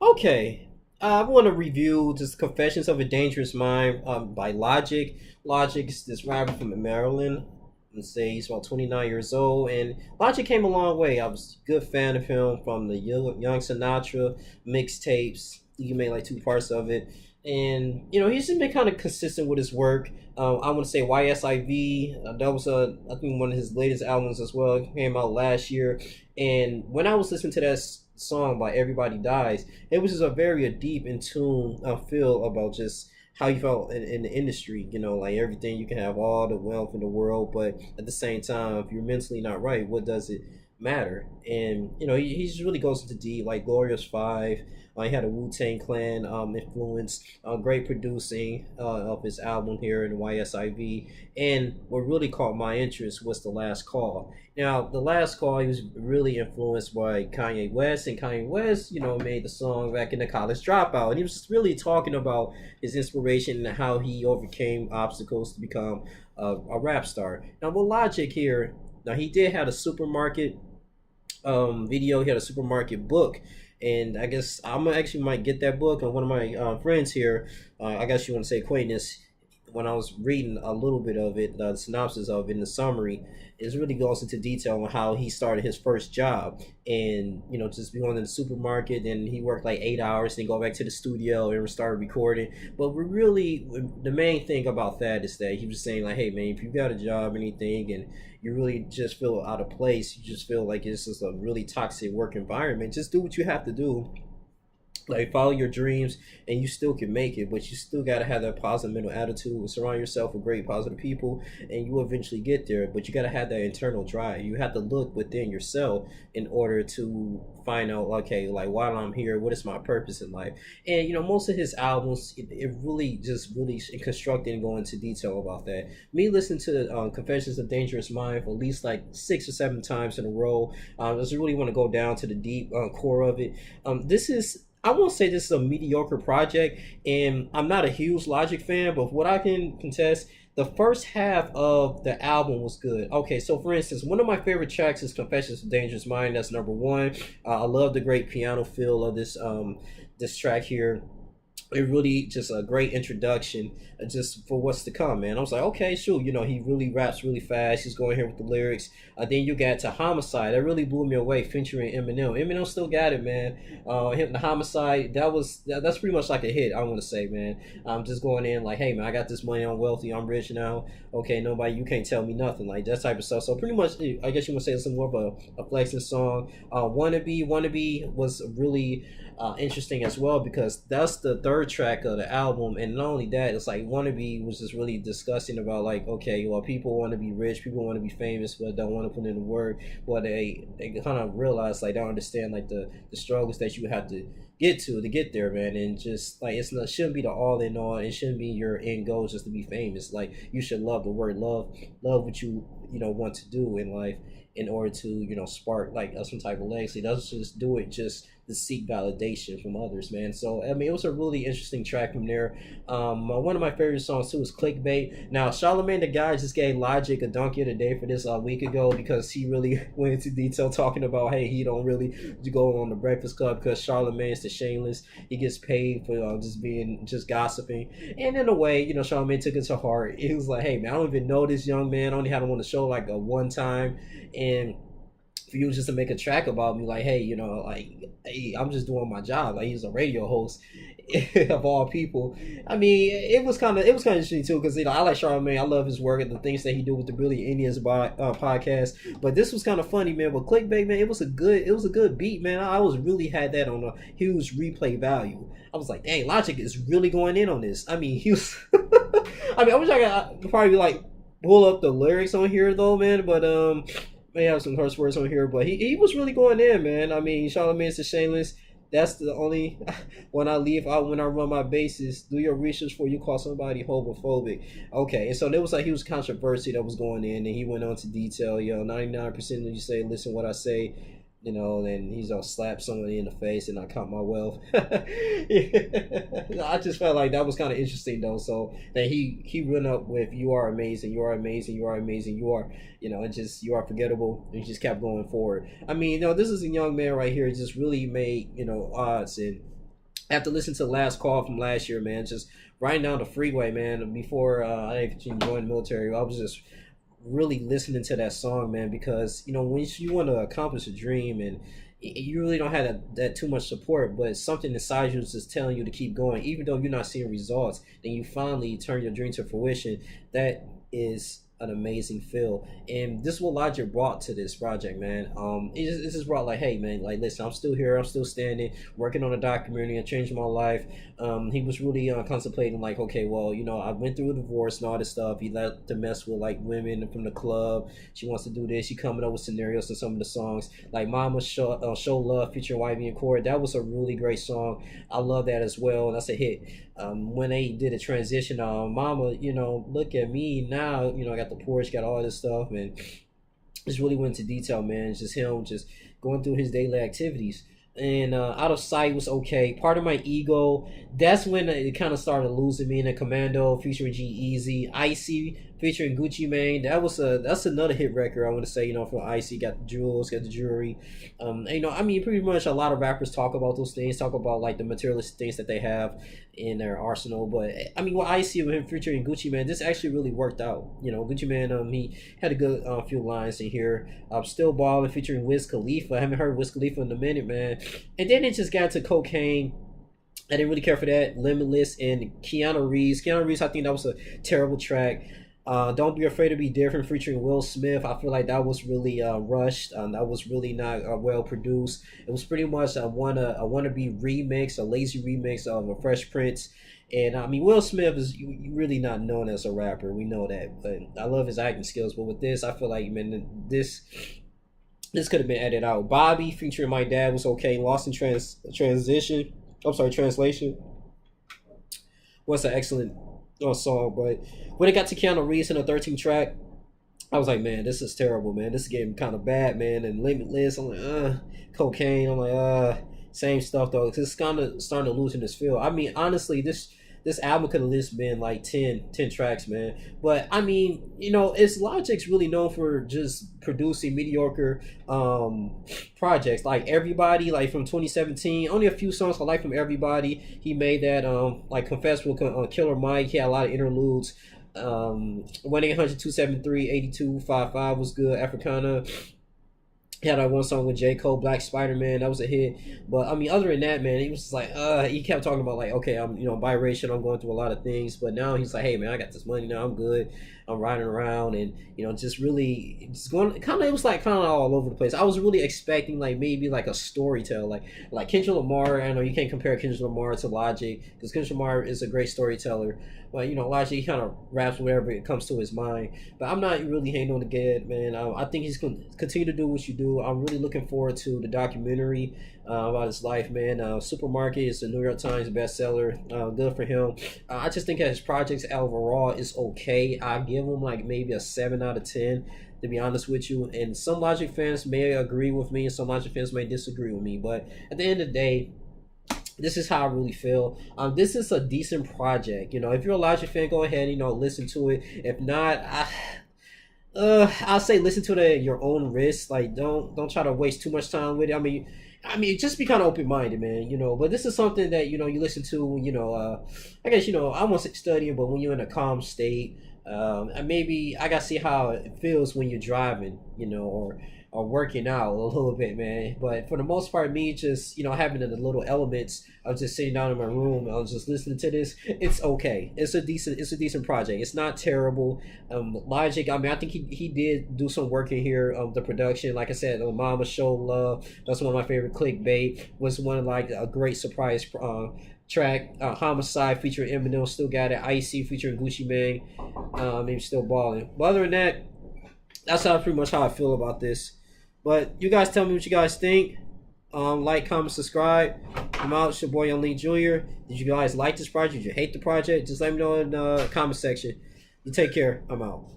Okay. I want to review just Confessions of a Dangerous Mind by Logic. Logic is this rapper from Maryland. Let's say he's about 29 years old, and Logic came a long way. I was a good fan of him from the Young Sinatra mixtapes. He made like two parts of it, and he's just been kind of consistent with his work. I want to say YSIV. That was I think one of his latest albums as well. It came out last year, and when I was listening to that song by Everybody Dies, it was just a very deep in tune feel about just how you felt in the industry. Like everything, you can have all the wealth in the world, but at the same time, if you're mentally not right, what does it matter? And he just really goes into deep, like Glorious Five. He had a Wu-Tang Clan influence, great producing of his album here in YSIV. And what really caught my interest was The Last Call. Now, The Last Call, he was really influenced by Kanye West, and Kanye West, made the song back in The College Dropout. And he was just really talking about his inspiration and how he overcame obstacles to become a rap star. Now, with Logic here, now he did have a supermarket video. He had a supermarket book, and I guess I'm actually might get that book. And one of my friends here, I guess you want to say acquaintance, when I was reading a little bit of it, the synopsis of it, in the summary, it really goes into detail on how he started his first job, and just going in the supermarket, and he worked like 8 hours, then go back to the studio and start recording. But we really, the main thing about that is that he was saying like, hey man, if you got a job, anything, and you really just feel out of place, you just feel like it's just a really toxic work environment, just do what you have to do, like follow your dreams, and you still can make it. But you still got to have that positive mental attitude and surround yourself with great positive people, and you will eventually get there. But you got to have that internal drive. You have to look within yourself in order to find out, okay, like, while I'm here, what is my purpose in life? And most of his albums, it really just really constructed and go into detail about that. Me listening to Confessions of Dangerous Mind for at least like 6 or 7 times in a row. I just really want to go down to the deep core of it. This is, I won't say this is a mediocre project, and I'm not a huge Logic fan, but what I can contest, the first half of the album was good. Okay, so for instance, one of my favorite tracks is Confessions of Dangerous Mind. That's number one. I love the great piano feel of this track here. It really just a great introduction just for what's to come, man. I was like, okay, sure, he really raps really fast. He's going here with the lyrics. Then you got to Homicide. That really blew me away, featuring Eminem. Eminem still got it, man. The Homicide, that's pretty much like a hit, I want to say, man. I'm just going in like, hey man, I got this money, I'm wealthy, I'm rich now. Okay, nobody, you can't tell me nothing, like that type of stuff. So pretty much, I guess you want to say it's more of a flexing song. Wannabe was really interesting as well, because that's the third track of the album. And not only that, it's like Wannabe was just really discussing about like, okay, well, people want to be rich, people want to be famous, but don't want to put in the work. But they kind of realize, like, they don't understand like the struggles that you have to get there, man. And just like, shouldn't be the all in all. It shouldn't be your end goal just to be famous. Like, you should love the word, love what you want to do in life, in order to spark like some type of legacy. Doesn't just do it just to seek validation from others, man. So I mean, it was a really interesting track from there. One of my favorite songs too is Clickbait. Now, Charlamagne the Guy just gave Logic a donkey of the day for this a week ago, because he really went into detail talking about, hey, he don't really go on the Breakfast Club because Charlamagne is the shameless. He gets paid for just gossiping, and in a way, Charlamagne took it to heart. He was like, hey man, I don't even know this young man. I only had him on the show like a one time, and for you just to make a track about me, like, hey, like, hey, I'm just doing my job. Like, he's a radio host of all people. I mean, it was kind of interesting too, because I like Charlamagne. I love his work and the things that he do with the Brilliant Indians podcast. But this was kind of funny, man. But Clickbait, man, it was a good beat, man. I was really had that on a huge replay value. I was like, dang, Logic is really going in on this. I mean, he was. I mean, I wish I could probably like pull up the lyrics on here though, man. But may have some curse words on here, but he was really going in, man. I mean, Charlamagne's the shameless. That's the only when I leave out, when I run my bases. Do your research before you call somebody homophobic. Okay, and so there was like, he was controversy that was going in, and he went on to detail, 99% of you say listen what I say, and he's gonna slap somebody in the face and I count my wealth. I just felt like that was kind of interesting though. So that he went up with, you are amazing, you are amazing, you are amazing, you are, and just, you are forgettable. And he just kept going forward. I mean, this is a young man right here, just really made, odds, and After listening to Last Call from last year, man, just riding down the freeway, man, before I actually joined the military, I was just really listening to that song, man, because when you want to accomplish a dream and you really don't have that too much support, but something inside you is just telling you to keep going, even though you're not seeing results, then you finally turn your dream to fruition. That is an amazing feel, and this is what Logic brought to this project, man. It just brought like, hey, man, like, listen, I'm still here, I'm still standing, working on a documentary and changing my life. He was really contemplating like, okay, well, I went through a divorce and all this stuff. He let to mess with like women from the club. She wants to do this. She coming up with scenarios in some of the songs, like Mama Show Love featuring YB and Cord. That was a really great song. I love that as well, and that's a hit. When they did a transition on Mama, look at me now, I got the Porsche, got all this stuff, and just really went into detail, man. It's just him just going through his daily activities. And Out of Sight was okay. Part of My Ego, that's when it kind of started losing me. In a Commando featuring G-Eazy, Icy featuring Gucci Mane. That's another hit record. I want to say, for Icy, got the jewels, got the jewelry. I mean, pretty much a lot of rappers talk about those things, talk about like the materialistic things that they have in their arsenal. But I mean, with Icy with him featuring Gucci Mane, this actually really worked out. Gucci Mane, he had a good few lines in here. Still Ballin' featuring Wiz Khalifa. I haven't heard Wiz Khalifa in a minute, man. And then it just got to Cocaine. I didn't really care for that. Limitless and Keanu Reeves. Keanu Reeves, I think that was a terrible track. Don't Be Afraid to Be Different featuring Will Smith. I feel like that was really rushed. That was really not well produced. It was pretty much a wannabe remix, a lazy remix of a Fresh Prince. And I mean, Will Smith is really not known as a rapper. We know that, but I love his acting skills. But with this, I feel like, man, this could have been edited out. Bobby featuring My Dad was okay. Lost in Translation was an excellent song. But when it got to Keanu Reeves in the 13th track, I was like, man, this is terrible, man. This is getting kind of bad, man. And Limitless, I'm like, Cocaine, I'm like, same stuff though. Cause it's kind of starting to lose in this feel. I mean, honestly, this album could have just been like 10 tracks, man. But I mean, it's Logic's really known for just producing mediocre projects. Like Everybody, like from 2017, only a few songs I like from Everybody. He made that like Confess with Killer Mike. He had a lot of interludes. 1-800-273-8255 was good. Africana. He had that one song with J. Cole, Black Spider-Man. That was a hit. But, I mean, other than that, man, he was just like, he kept talking about, like, okay, I'm, biracial. I'm going through a lot of things. But now he's like, hey, man, I got this money now. I'm good. I'm riding around. And, just really, just going, it was like kind of all over the place. I was really expecting, like, maybe, like, a storyteller. Like Kendrick Lamar. I know you can't compare Kendrick Lamar to Logic, because Kendrick Lamar is a great storyteller. But, Logic, he kind of raps whatever it comes to his mind. But I'm not really hating on the kid, man. I think he's going to continue to do what you do. I'm really looking forward to the documentary about his life, man. Supermarket is a New York Times bestseller. Good for him. I just think that his projects overall is okay. I give him like maybe a 7 out of 10, to be honest with you. And some Logic fans may agree with me, and some Logic fans may disagree with me. But at the end of the day, this is how I really feel. This is a decent project. If you're a Logic fan, go ahead, listen to it. If not, I'll say listen to it at your own risk. Like, don't try to waste too much time with it. I mean, just be kind of open minded, man. But this is something that you listen to when I guess I won't say studying, but when you're in a calm state. And maybe I gotta see how it feels when you're driving, or working out a little bit, man. But for the most part, me just having the little elements of just sitting down in my room, I was just listening to this. It's okay. It's a decent project. It's not terrible. Logic, I mean, I think he did do some work in here. The production, like I said, Mama Show Love, that's one of my favorite. Clickbait was one of like a great surprise track. Homicide featuring Eminem, still got it. Icy featuring Gucci Mane, maybe Still Balling. But other than that, that's pretty much how I feel about this. But you guys tell me what you guys think. Like, comment, subscribe. I'm out. It's your boy Young Lee Jr. Did you guys like this project? Did you hate the project? Just let me know in the comment section. You take care. I'm out.